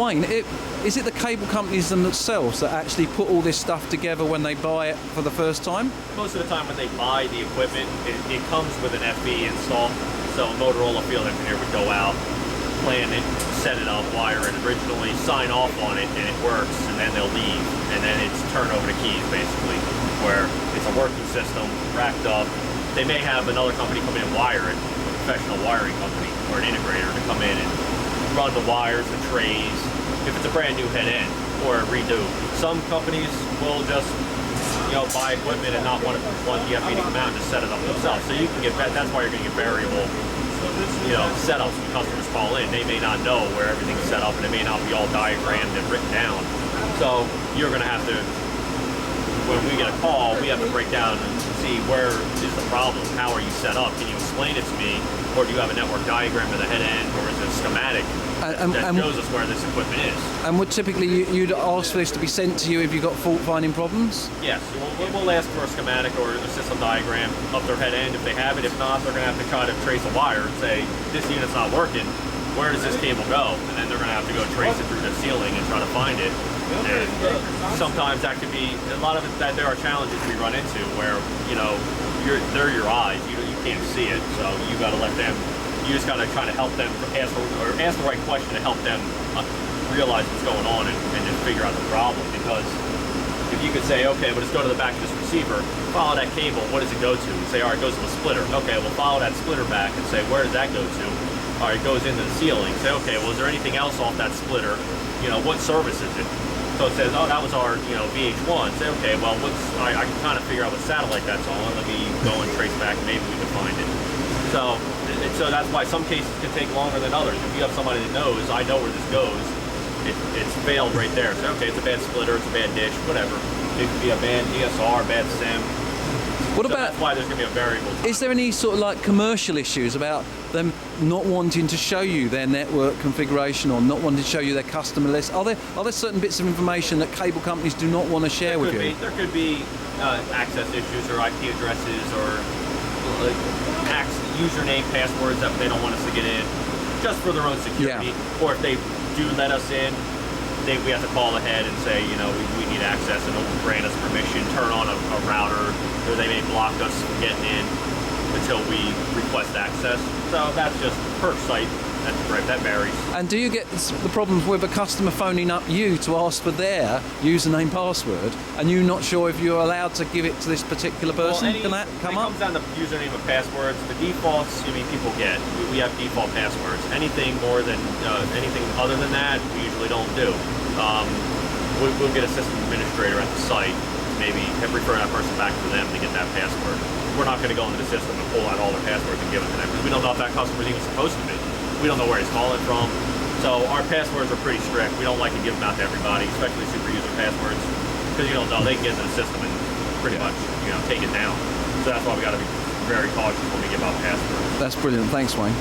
Wayne, is it the cable companies themselves that actually put all this stuff together when they buy it for the first time? Most of the time when they buy the equipment, it comes with an FE install. So a Motorola field engineer would go out, plan it, set it up, wire it originally, sign off on it, and it works, and then they'll leave. And then it's turn over the keys, basically, where it's a working system, racked up. They may have another company come in and wire it, a professional wiring company, or an integrator to come in and run the wires, the trays, if it's a brand new head end or a redo. Some companies will just, buy equipment and not want the FE to come out and just set it up themselves. So you can get, that's why you're going to get variable, setups when customers call in. They may not know where everything's set up and it may not be all diagrammed and written down. So you're going to have to, when we get a call, we have to break down and see where is the problem, how are you set up, can you explain it to me, or do you have a network diagram of the head end, or is it a schematic that shows us where this equipment is? And would typically you'd ask for this to be sent to you if you've got fault finding problems? Yes, we'll ask for a schematic or a system diagram of their head end if they have it. If not, they're going to have to try to trace a wire and say, this unit's not working, where does this cable go? And then they're going to have to go trace it through the ceiling and try to find it. And sometimes that could be, a lot of it, that there are challenges we run into where, they're your eyes, you can't see it, so you got to let them, you just got to try to help them ask the right question to help them realize what's going on and just figure out the problem. Because if you could say, okay, well, just go to the back of this receiver, follow that cable, what does it go to? You say, all right, it goes to the splitter. Okay, well, follow that splitter back and say, where does that go to? All right, it goes into the ceiling. Say, okay, well, is there anything else off that splitter? What service is it? So it says, oh, that was our, VH1. Say, okay, well, I can kind of figure out what satellite that's on. Let me go and trace back, and maybe we can find it. So that's why some cases can take longer than others. If you have somebody that knows, I know where this goes, it's failed right there. So, okay, it's a bad splitter, it's a bad dish, whatever. It could be a bad DSR, bad SIM. What about, that's why there's going to be a variable time. Is there any sort of commercial issues about them not wanting to show you their network configuration or not wanting to show you their customer list? Are there certain bits of information that cable companies do not want to share with you? There could be access issues or IP addresses or username, passwords that they don't want us to get in just for their own security. Yeah. Or if they do let us in, we have to call ahead and say, we need access, and they'll grant us permission, turn on a router, or they may block us from getting in until we request access. So that's just per site. That varies. And do you get the problems with a customer phoning up you to ask for their username password, and you're not sure if you're allowed to give it to this particular person? Can that come up? It comes down to username and passwords. The defaults, people get. We have default passwords. Anything more than anything other than that, we usually don't do. We'll get a system administrator at the site, maybe refer that person back to them to get that password. We're not going to go into the system and pull out all their passwords and give it to them because we don't know if that customer is even supposed to be. We don't know where he's calling from. So our passwords are pretty strict. We don't like to give them out to everybody, especially super user passwords, because you don't know. They can get into the system and pretty much, take it down. So that's why we got to be very cautious when we give out passwords. That's brilliant. Thanks, Wayne.